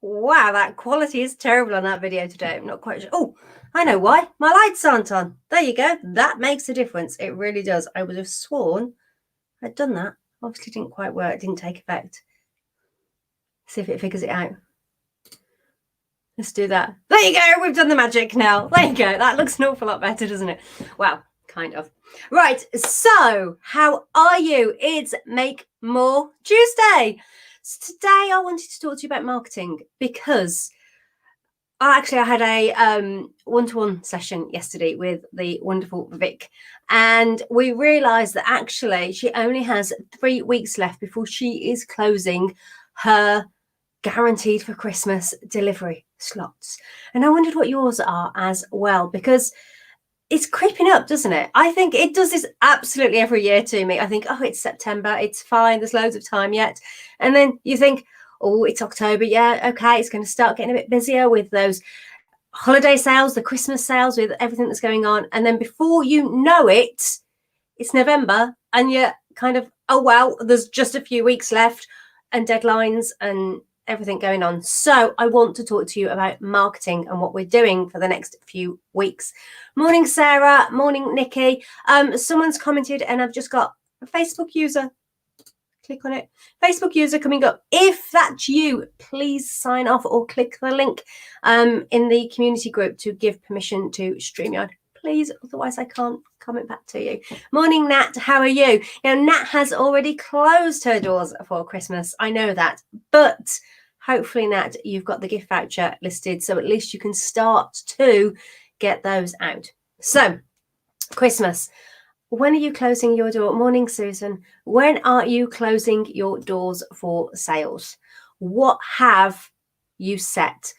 Wow, that quality is terrible on that video today. I'm not quite sure. Oh, I know why. My lights aren't on. There you go. That makes a difference. It really does. I would have sworn I'd done that. Obviously didn't quite work. Didn't take effect. See if it figures it out. Let's do that. There you go. We've done the magic now. There you go. That looks an awful lot better, doesn't it? Well, kind of. Right. So how are you? It's Make More Tuesday. So today I wanted to talk to you about marketing because I had a one-to-one session yesterday with the wonderful Vic, and we realised that actually she only has 3 weeks left before she is closing her guaranteed for Christmas delivery slots. And I wondered what yours are as well, because it's creeping up, doesn't it? I think it does this absolutely every year to me. I think, oh, it's September, it's fine, there's loads of time yet. And then you think, oh, it's October, yeah, okay, it's going to start getting a bit busier with those holiday sales, the Christmas sales, with everything that's going on. And then before you know it, it's November, and you're kind of, oh, well, there's just a few weeks left and deadlines and everything going on. So I want to talk to you about marketing and what we're doing for the next few weeks. Morning, Sarah. Morning, Nikki. Someone's commented, and I've just got a Facebook user. Click on it. Facebook user coming up. If that's you, please sign off or click the link in the community group to give permission to StreamYard. Please, otherwise I can't comment back to you. Morning, Nat. How are you? Now, Nat has already closed her doors for Christmas. I know that, but hopefully, Nat, you've got the gift voucher listed, so at least you can start to get those out. So, Christmas. When are you closing your door? Morning, Susan. When are you closing your doors for sales? What have you set?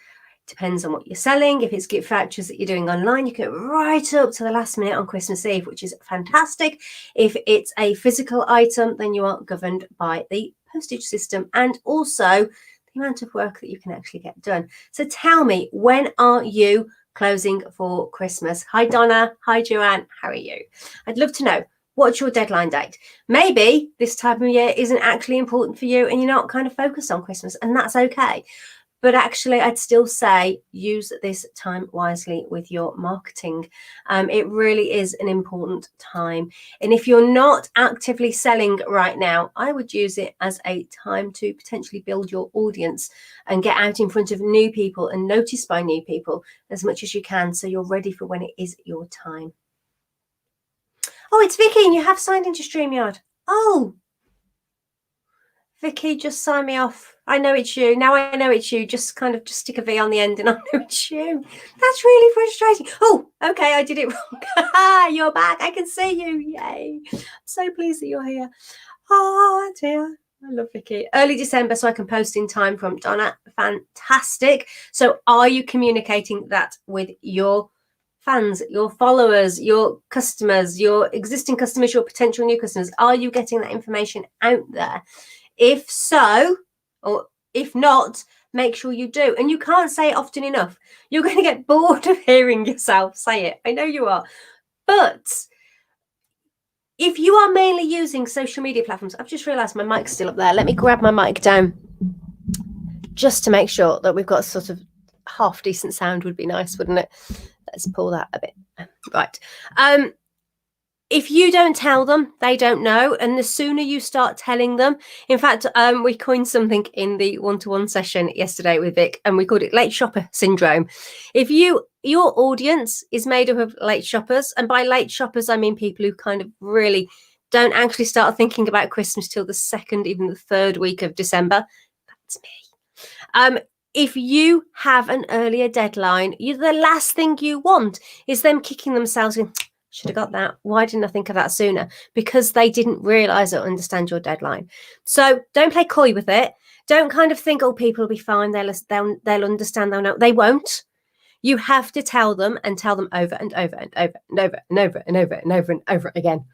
Depends on what you're selling. If it's gift vouchers that you're doing online, you get right up to the last minute on Christmas Eve, which is fantastic. If it's a physical item, then you are governed by the postage system and also the amount of work that you can actually get done. So tell me, when are you closing for Christmas? Hi, Donna. Hi, Joanne. How are you? I'd love to know, what's your deadline date? Maybe this time of year isn't actually important for you and you're not kind of focused on Christmas, and that's okay. But actually, I'd still say use this time wisely with your marketing. It really is an important time. And if you're not actively selling right now, I would use it as a time to potentially build your audience and get out in front of new people and noticed by new people as much as you can, so you're ready for when it is your time. Oh, it's Vicky, and you have signed into StreamYard. Oh, Vicky, just sign me off. I know it's you. Now I know it's you. Just stick a V on the end and I know it's you. That's really frustrating. Oh, okay, I did it wrong. You're back. I can see you. Yay. I'm so pleased that you're here. Oh, dear. I love Vicky. Early December, so I can post in time from Donna. Fantastic. So are you communicating that with your fans, your followers, your customers, your existing customers, your potential new customers? Are you getting that information out there? If so, or if not, make sure you do. And you can't say it often enough. You're going to get bored of hearing yourself say it. I know you are. But if you are mainly using social media platforms, I've just realised my mic's still up there. Let me grab my mic down just to make sure that we've got sort of half decent sound. Would be nice, wouldn't it? Let's pull that a bit. Right. If you don't tell them, they don't know. And the sooner you start telling them, in fact, we coined something in the one-to-one session yesterday with Vic, and we called it late shopper syndrome. If your audience is made up of late shoppers, and by late shoppers, I mean people who kind of really don't actually start thinking about Christmas till the second, even the third week of December, that's me. If you have an earlier deadline, the last thing you want is them kicking themselves in. Should have got that. Why didn't I think of that sooner? Because they didn't realize or understand your deadline. So don't play coy with it. Don't kind of think, oh, people will be fine. They'll understand. They'll know. They won't. You have to tell them, and tell them over and over and over and over and over and over and over and over again.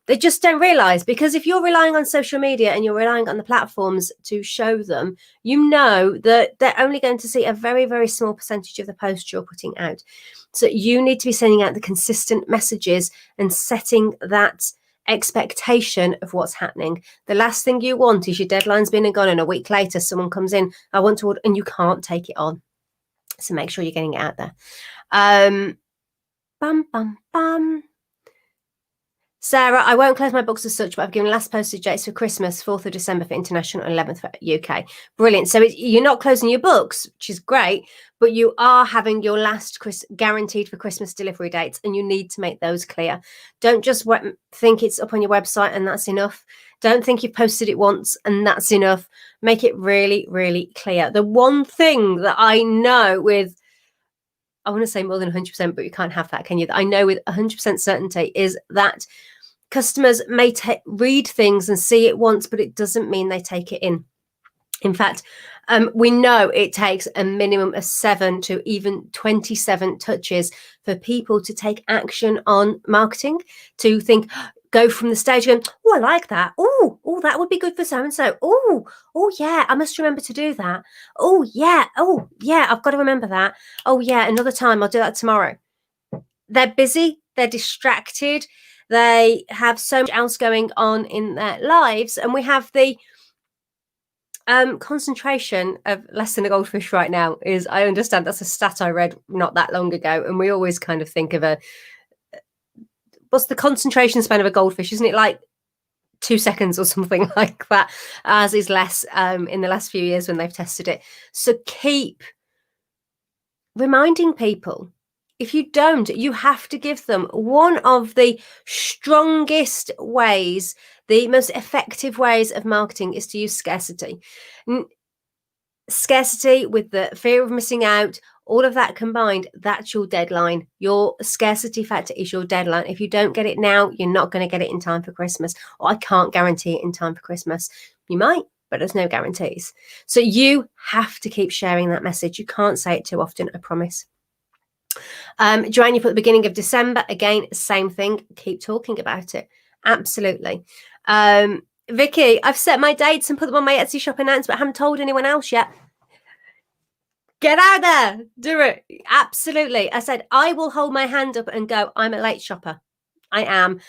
They just don't realize, because if you're relying on social media and you're relying on the platforms to show them, you know that they're only going to see a very, very small percentage of the posts you're putting out. So you need to be sending out the consistent messages and setting that expectation of what's happening. The last thing you want is your deadline's been and gone, and a week later someone comes in, I want to order, and you can't take it on. So make sure you're getting it out there. Bum, bum, bum. Sarah, I won't close my books as such, but I've given last postage dates for Christmas, 4th of December for international, 11th for UK. Brilliant. So you're not closing your books, which is great, but you are having your last guaranteed for Christmas delivery dates, and you need to make those clear. Don't just think it's up on your website and that's enough. Don't think you've posted it once and that's enough. Make it really, really clear. The one thing that I know with, I want to say more than 100%, but you can't have that, can you? That I know with 100% certainty is that customers may read things and see it once, but it doesn't mean they take it in. In fact, we know it takes a minimum of 7 to even 27 touches for people to take action on marketing, to think, go from the stage going, oh, I like that. Oh, that would be good for so-and-so. Oh, yeah, I must remember to do that. Oh, yeah, I've got to remember that. Oh, yeah, another time, I'll do that tomorrow. They're busy, they're distracted, they have so much else going on in their lives, and we have the concentration of less than a goldfish right now is, I understand that's a stat I read not that long ago, and we always kind of think of what's the concentration span of a goldfish? Isn't it like 2 seconds or something like that? As is less in the last few years when they've tested it. So keep reminding people. If you don't, you have to give them one of the strongest ways, the most effective ways of marketing is to use scarcity. Scarcity with the fear of missing out, all of that combined, that's your deadline. Your scarcity factor is your deadline. If you don't get it now, you're not going to get it in time for Christmas, or I can't guarantee it in time for Christmas. You might, but there's no guarantees. So you have to keep sharing that message. You can't say it too often, I promise. Joanne, you put the beginning of December. Again, same thing. Keep talking about it. Absolutely. Vicky, I've set my dates and put them on my Etsy shop announcement. I haven't told anyone else yet. Get out there. Do it. Absolutely. I said, I will hold my hand up and go, I'm a late shopper. I am.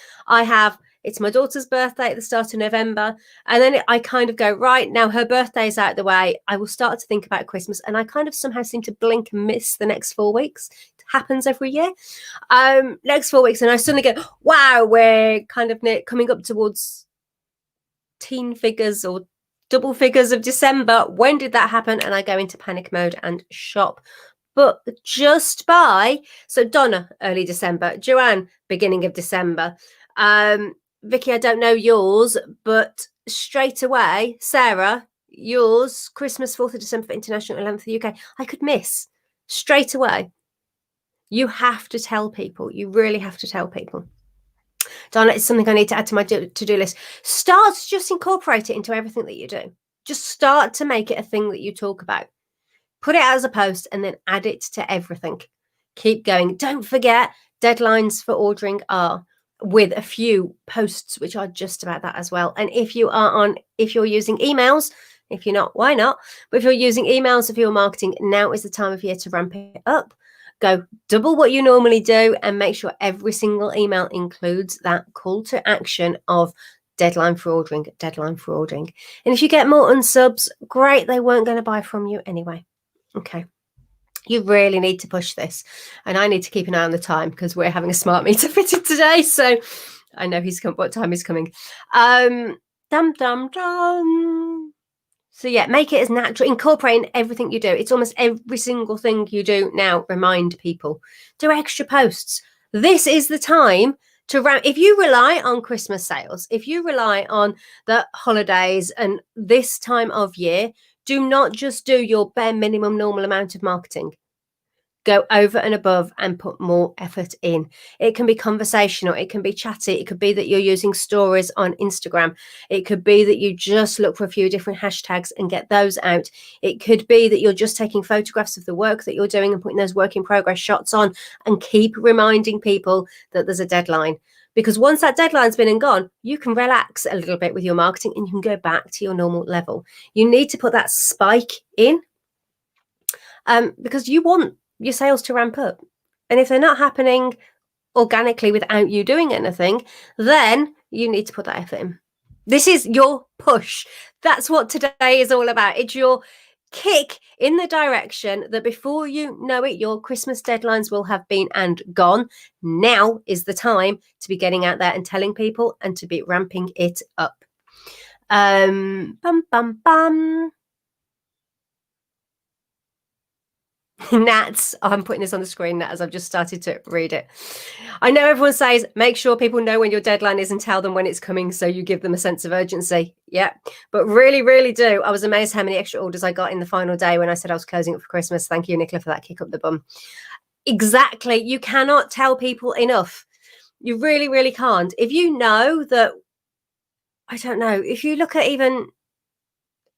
It's my daughter's birthday at the start of November. And then I kind of go, right, now her birthday's out the way. I will start to think about Christmas. And I kind of somehow seem to blink and miss the next 4 weeks. It happens every year. Next 4 weeks. And I suddenly go, wow, we're kind of coming up towards teen figures or double figures of December. When did that happen? And I go into panic mode and shop. But just by, so Donna, early December, Joanne, beginning of December, Vicky, I don't know yours, but straight away, Sarah, yours, Christmas, 4th of December for international, 11th for the UK, I could miss straight away. You have to tell people. You really have to tell people. Donna, it's something I need to add to my to-do list. Start to just incorporate it into everything that you do. Just start to make it a thing that you talk about. Put it out as a post and then add it to everything. Keep going. Don't forget, deadlines for ordering are with a few posts, which are just about that as well. And if you're using emails, if you're not, why not? But if you're using emails for your marketing, now is the time of year to ramp it up. Go double what you normally do and make sure every single email includes that call to action of deadline for ordering, deadline for ordering. And if you get more unsubs, great, they weren't going to buy from you anyway. Okay. You really need to push this. And I need to keep an eye on the time because we're having a smart meter fitted today. So I know what time he's coming. Dum, dum, dum. So yeah, make it as natural, incorporate in everything you do. It's almost every single thing you do now. Remind people, do extra posts. This is the time to if you rely on Christmas sales, if you rely on the holidays and this time of year, do not just do your bare minimum normal amount of marketing. Go over and above and put more effort in. It can be conversational. It can be chatty. It could be that you're using stories on Instagram. It could be that you just look for a few different hashtags and get those out. It could be that you're just taking photographs of the work that you're doing and putting those work in progress shots on, and keep reminding people that there's a deadline. Because once that deadline's been and gone, you can relax a little bit with your marketing and you can go back to your normal level. You need to put that spike in because you want your sales to ramp up. And if they're not happening organically without you doing anything, then you need to put that effort in. This is your push. That's what today is all about. It's your kick in the direction that before you know it, your Christmas deadlines will have been and gone. Now is the time to be getting out there and telling people and to be ramping it up. Bum, bum, bum. Nats, I'm putting this on the screen as I've just started to read it. I know everyone says make sure people know when your deadline is and tell them when it's coming so you give them a sense of urgency. Yeah, but really, really do. I was amazed how many extra orders I got in the final day when I said I was closing up for Christmas. Thank you, Nicola, for that kick up the bum. Exactly. You cannot tell people enough. You really, really can't. If you know that, I don't know, if you look at even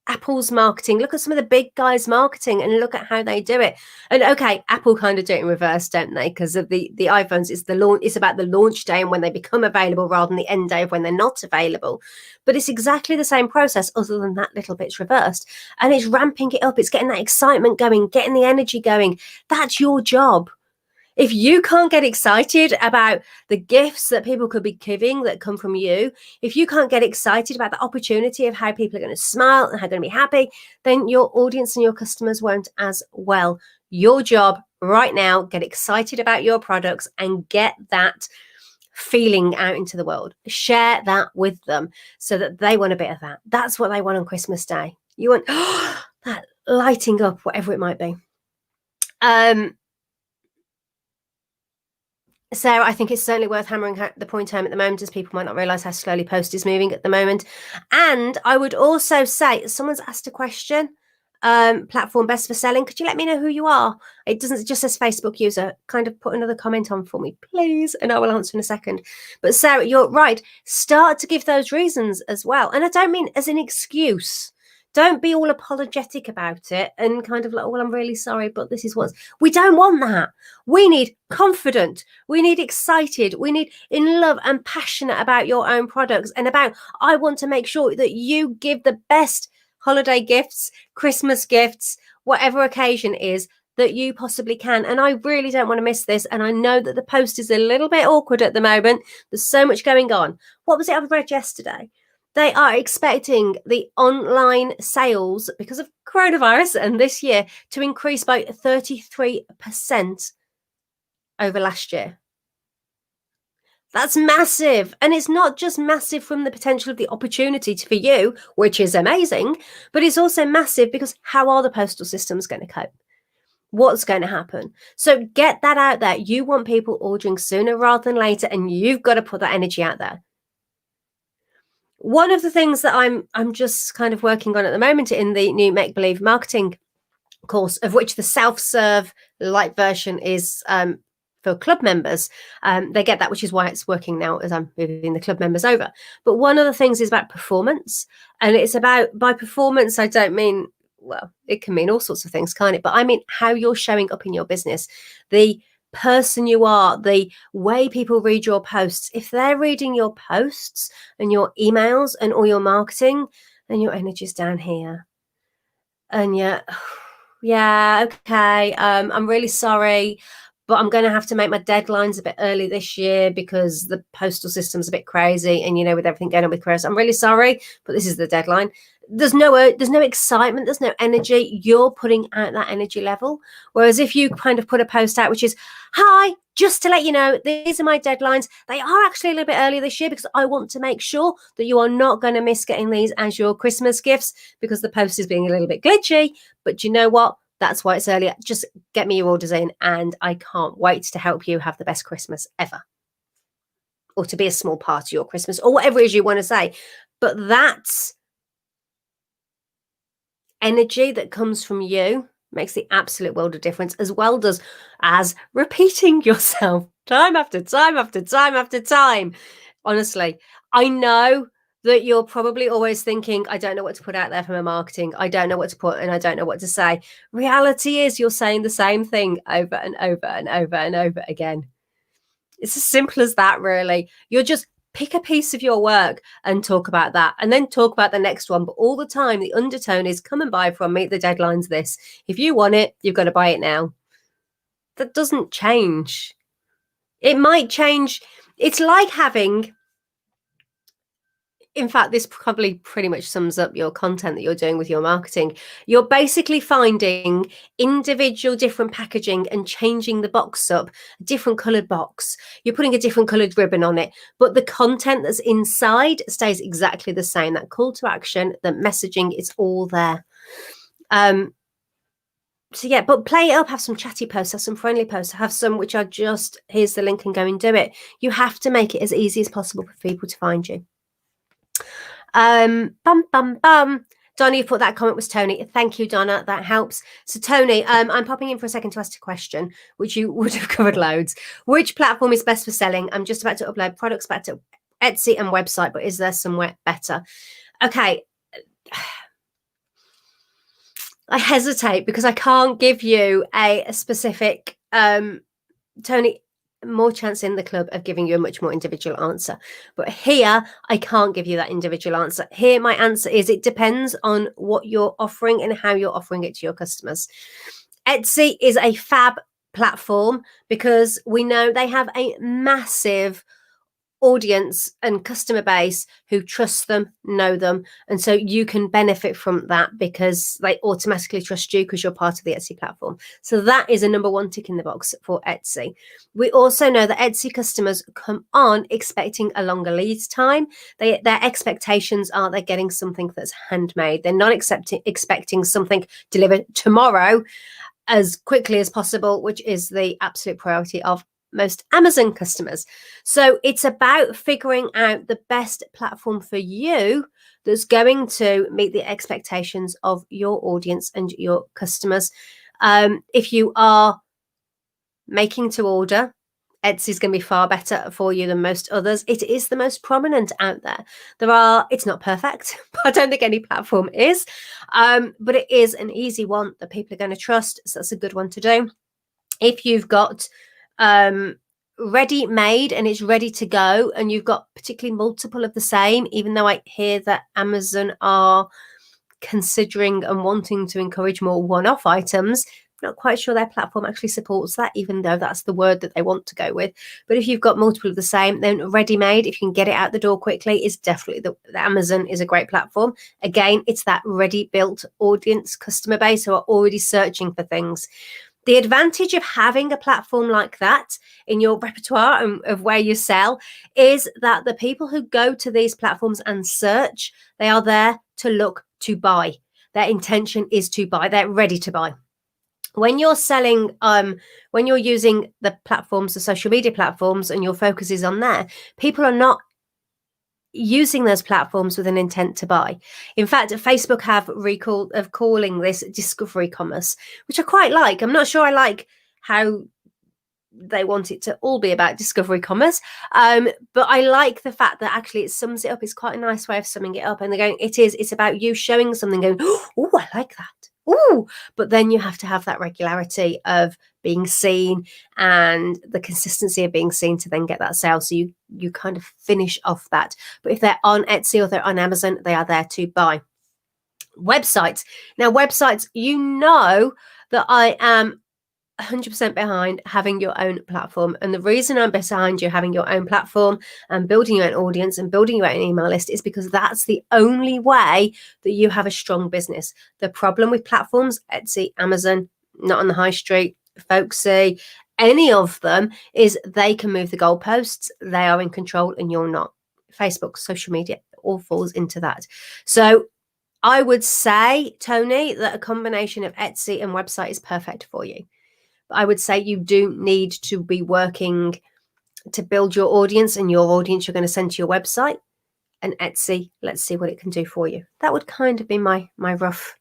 Apple's marketing, look at some of the big guys' marketing and look at how they do it. And okay, Apple kind of do it in reverse, don't they? Because of the iPhones, it's the launch, it's about the launch day and when they become available rather than the end day of when they're not available. But it's exactly the same process, other than that little bit's reversed. And it's ramping it up, it's getting that excitement going, getting the energy going. That's your job. If you can't get excited about the gifts that people could be giving that come from you, if you can't get excited about the opportunity of how people are going to smile and how they're going to be happy, then your audience and your customers won't as well. Your job right now, get excited about your products and get that feeling out into the world. Share that with them so that they want a bit of that. That's what they want on Christmas Day. You want that lighting up, whatever it might be. Sarah, I think it's certainly worth hammering the point home at the moment, as people might not realise how slowly post is moving at the moment. And I would also say, someone's asked a question, platform best for selling. Could you let me know who you are? It just says Facebook user. Kind of put another comment on for me, please, and I will answer in a second. But Sarah, you're right. Start to give those reasons as well. And I don't mean as an excuse. Don't be all apologetic about it and kind of like, well, I'm really sorry, but this is what we don't want that. We need confident. We need excited. We need in love and passionate about your own products and about, I want to make sure that you give the best holiday gifts, Christmas gifts, whatever occasion is that you possibly can. And I really don't want to miss this. And I know that the post is a little bit awkward at the moment. There's so much going on. What was it I read yesterday? They are expecting the online sales because of coronavirus and this year to increase by 33% over last year. That's massive. And it's not just massive from the potential of the opportunity for you, which is amazing, but it's also massive because how are the postal systems going to cope? What's going to happen? So get that out there. You want people ordering sooner rather than later, and you've got to put that energy out there. One of the things that I'm just kind of working on at the moment in the new Make Believe marketing course, of which the self-serve light version is for club members. They get that, which is why it's working now as I'm moving the club members over. But one of the things is about performance, and it's about, by performance, I don't mean, well, it can mean all sorts of things, can't it? But I mean how you're showing up in your business, the person you are, the way people read your posts. If they're reading your posts and your emails and all your marketing, then your energy's down here. And yeah, okay, I'm really sorry, but I'm going to have to make my deadlines a bit early this year because the postal system's a bit crazy, and with everything going on with Chris, I'm really sorry, but this is the deadline. There's no excitement, there's no energy. You're putting out that energy level. Whereas if you kind of put a post out which is, hi, just to let you know, these are my deadlines. They are actually a little bit earlier this year because I want to make sure that you are not going to miss getting these as your Christmas gifts because the post is being a little bit glitchy. But you know what? That's why it's earlier. Just get me your orders in, and I can't wait to help you have the best Christmas ever, or to be a small part of your Christmas, or whatever it is you want to say. But that's energy that comes from you makes the absolute world of difference, as well as repeating yourself time after time after time after time. Honestly, I know that you're probably always thinking, I don't know what to put out there for my marketing. I don't know what to put, and I don't know what to say. Reality is you're saying the same thing over and over and over and over again. It's as simple as that, really. You're just pick a piece of your work and talk about that, and then talk about the next one. But all the time, the undertone is come and buy from me. The deadline's this. If you want it, you've got to buy it now. That doesn't change. It might change. It's like having in fact, this probably pretty much sums up your content that you're doing with your marketing. You're basically finding individual different packaging and changing the box up, a different coloured box. You're putting a different coloured ribbon on it, but the content that's inside stays exactly the same. That call to action, the messaging, is all there. So yeah, but play it up, have some chatty posts, have some friendly posts, have some which are just, here's the link and go and do it. You have to make it as easy as possible for people to find you. Donna, you put that comment was Tony. Thank you, Donna. That helps. So Tony, I'm popping in for a second to ask a question, which you would have covered loads. Which platform is best for selling? I'm just about to upload products back to Etsy and website, but is there somewhere better? Okay. I hesitate because I can't give you a specific, Tony, more chance in the club of giving you a much more individual answer. But here, I can't give you that individual answer. Here, my answer is it depends on what you're offering and how you're offering it to your customers. Etsy is a fab platform because we know they have a massive audience and customer base who trust them, know them, and so you can benefit from that because they automatically trust you because you're part of the Etsy platform. So that is a number one tick in the box for Etsy. We also know that Etsy customers come on expecting a longer lead time. Their expectations are they're getting something that's handmade. They're not expecting something delivered tomorrow as quickly as possible, which is the absolute priority of most Amazon customers. So it's about figuring out the best platform for you that's going to meet the expectations of your audience and your customers. If you are making to order, Etsy is going to be far better for you than most others. It is the most prominent out there. It's not perfect, but I don't think any platform is, but it is an easy one that people are going to trust. So that's a good one to do. If you've got ready made and it's ready to go and you've got particularly multiple of the same, even though I hear that Amazon are considering and wanting to encourage more one-off items, I'm not quite sure their platform actually supports that, even though that's the word that they want to go with. But if you've got multiple of the same, then ready made, if you can get it out the door quickly, is definitely the Amazon is a great platform. Again, it's that ready built audience customer base who are already searching for things. The advantage of having a platform like that in your repertoire of where you sell is that the people who go to these platforms and search, they are there to look to buy. Their intention is to buy. They're ready to buy. When you're selling, when you're using the platforms, the social media platforms, and your focus is on there, people are not using those platforms with an intent to buy. In fact, Facebook have recall of calling this discovery commerce, which I quite like. I'm not sure I like how they want it to all be about discovery commerce, but I like the fact that actually it sums it up. It's quite a nice way of summing it up, and they're going, it's about you showing something, going, oh, I like that. Ooh, but then you have to have that regularity of being seen and the consistency of being seen to then get that sale. So you kind of finish off that. But if they're on Etsy or they're on Amazon, they are there to buy. Websites. Now, websites, you know that I am 100% behind having your own platform. And the reason I'm behind you having your own platform and building your own audience and building your own email list is because that's the only way that you have a strong business. The problem with platforms, Etsy, Amazon, not on the high street, Folksy, any of them, is they can move the goalposts. They are in control and you're not. Facebook, social media, all falls into that. So I would say, Tony, that a combination of Etsy and website is perfect for you. I would say you do need to be working to build your audience, and your audience you're going to send to your website, and Etsy, let's see what it can do for you. That would kind of be my rough.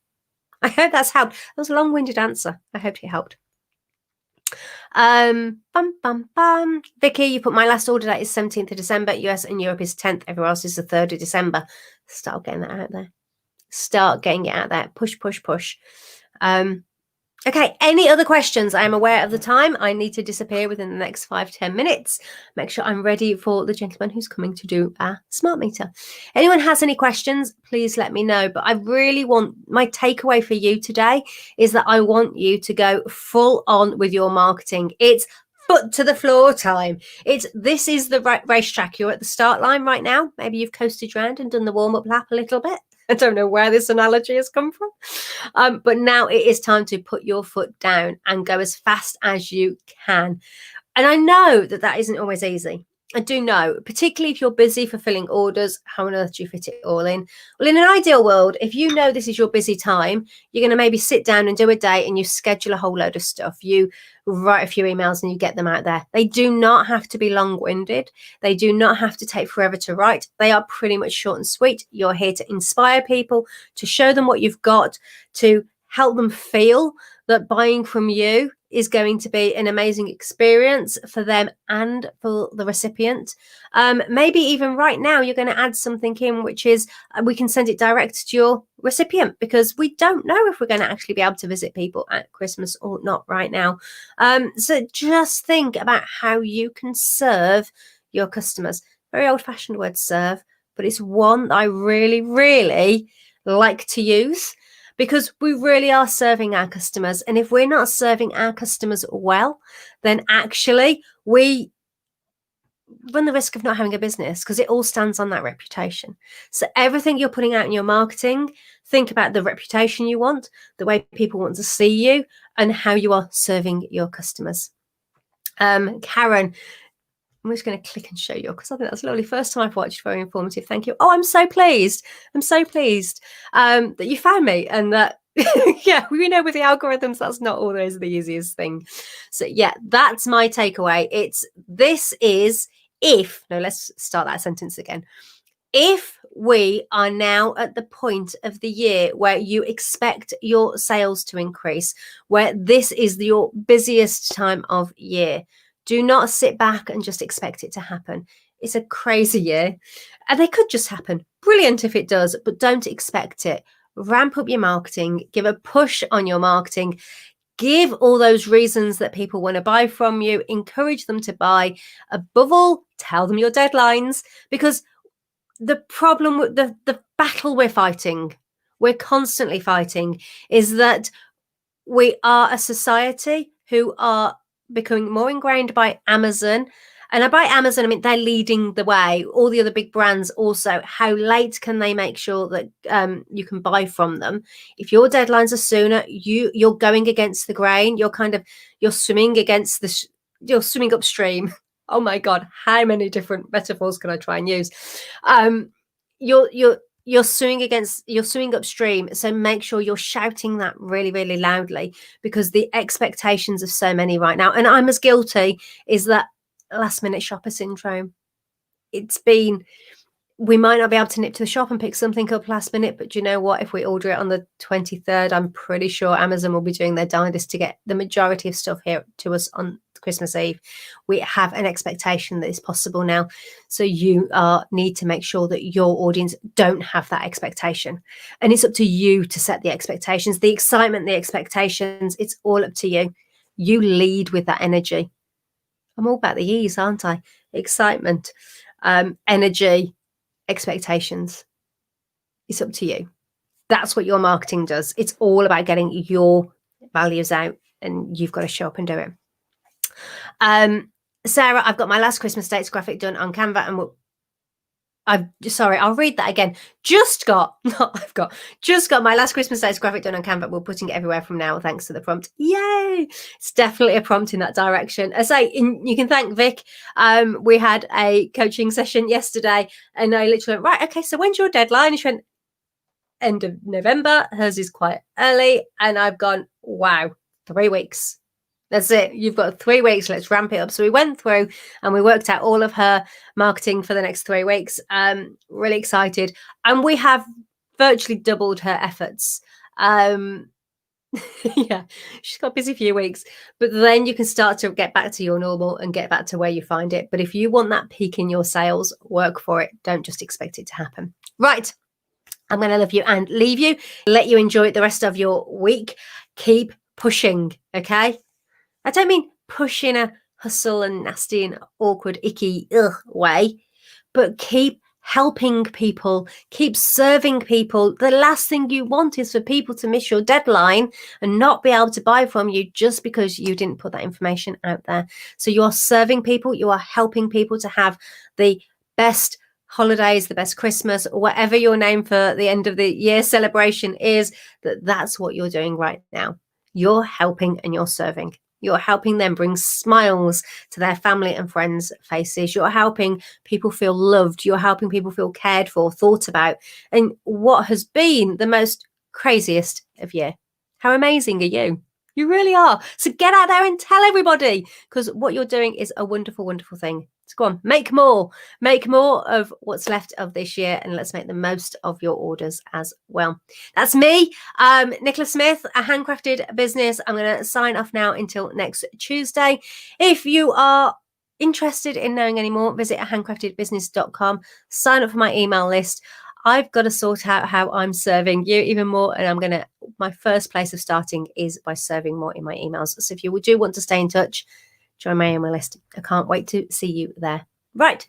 I hope that's helped. That was a long-winded answer. I hope it helped. Vicky, you put my last order date is 17th of December. US and Europe is 10th. Everywhere else is the 3rd of December. Start getting that out there. Start getting it out there. Push, push, push. Okay, any other questions? I am aware of the time. I need to disappear within the next 5-10 minutes. Make sure I'm ready for the gentleman who's coming to do a smart meter. Anyone has any questions, please let me know. But I really want, my takeaway for you today is that I want you to go full on with your marketing. It's foot to the floor time. This is the racetrack. You're at the start line right now. Maybe you've coasted around and done the warm-up lap a little bit. I don't know where this analogy has come from. But now it is time to put your foot down and go as fast as you can. And I know that isn't always easy. I do know, particularly if you're busy fulfilling orders, how on earth do you fit it all in? Well, in an ideal world, if you know this is your busy time, you're going to maybe sit down and do a day and you schedule a whole load of stuff. You write a few emails and you get them out there. They do not have to be long-winded. They do not have to take forever to write. They are pretty much short and sweet. You're here to inspire people, to show them what you've got, to help them feel that buying from you is going to be an amazing experience for them and for the recipient. Maybe even right now you're going to add something in, which is we can send it direct to your recipient, because we don't know if we're going to actually be able to visit people at Christmas or not right now. So just think about how you can serve your customers. Very old-fashioned word, serve, but it's one that I really, really like to use, because we really are serving our customers. And if we're not serving our customers well, then actually we run the risk of not having a business, because it all stands on that reputation. So everything you're putting out in your marketing, think about the reputation you want, the way people want to see you, and how you are serving your customers. Karen, I'm just going to click and show you, because I think that's lovely. First time I've watched, very informative. Thank you. Oh, I'm so pleased. I'm so pleased that you found me, and that, yeah, we know with the algorithms, that's not always the easiest thing. So yeah, that's my takeaway. Let's start that sentence again. If we are now at the point of the year where you expect your sales to increase, where this is your busiest time of year, do not sit back and just expect it to happen. It's a crazy year, and they could just happen. Brilliant if it does, but don't expect it. Ramp up your marketing, give a push on your marketing, give all those reasons that people want to buy from you, encourage them to buy. Above all, tell them your deadlines, because the problem with the battle we're constantly fighting, is that we are a society who are becoming more ingrained by Amazon. And by Amazon, I mean, they're leading the way. All the other big brands also. How late can they make sure that you can buy from them? If your deadlines are sooner, you're going against the grain. You're swimming against you're swimming upstream. Oh my God, how many different metaphors can I try and use? You're swimming upstream, so make sure you're shouting that really, really loudly, because the expectations of so many right now, and I'm as guilty, is that last minute shopper syndrome. We might not be able to nip to the shop and pick something up last minute, but do you know what? If we order it on the 23rd, I'm pretty sure Amazon will be doing their darndest to get the majority of stuff here to us on Christmas Eve. We have an expectation that is possible now. So you need to make sure that your audience don't have that expectation. And it's up to you to set the expectations, the excitement, the expectations. It's all up to you. You lead with that energy. I'm all about the E's, aren't I? Excitement, energy, expectations. It's up to you. That's what your marketing does. It's all about getting your values out, and you've got to show up and do it. Sarah, I've got my last Christmas dates graphic done on Canva, and I'll read that again. Just got my last Christmas dates graphic done on Canva. We're putting it everywhere from now, thanks to the prompt. Yay! It's definitely a prompt in that direction. As I say, you can thank Vic. We had a coaching session yesterday, and I literally went, right, okay, so when's your deadline? And she went, end of November. Hers is quite early, and I've gone, wow, 3 weeks. That's it. You've got 3 weeks. Let's ramp it up. So we went through and we worked out all of her marketing for the next 3 weeks. Really excited. And we have virtually doubled her efforts. Yeah, she's got a busy few weeks, but then you can start to get back to your normal and get back to where you find it. But if you want that peak in your sales, work for it. Don't just expect it to happen. Right. I'm going to love you and leave you. Let you enjoy the rest of your week. Keep pushing. Okay. I don't mean push in a hustle and nasty and awkward, icky way, but keep helping people, keep serving people. The last thing you want is for people to miss your deadline and not be able to buy from you just because you didn't put that information out there. So you are serving people, you are helping people to have the best holidays, the best Christmas, or whatever your name for the end of the year celebration is. That's what you're doing right now. You're helping and you're serving. You're helping them bring smiles to their family and friends' faces. You're helping people feel loved. You're helping people feel cared for, thought about, and what has been the most craziest of year. How amazing are you? You really are. So get out there and tell everybody, because what you're doing is a wonderful, wonderful thing. So go on, make more of what's left of this year, and let's make the most of your orders as well. That's me, Nicola Smith, a Handcrafted Business. I'm going to sign off now until next Tuesday. If you are interested in knowing any more, visit handcraftedbusiness.com, sign up for my email list. I've got to sort out how I'm serving you even more, and my first place of starting is by serving more in my emails. So if you do want to stay in touch, join my email list. I can't wait to see you there. Right.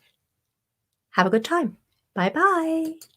Have a good time. Bye-bye.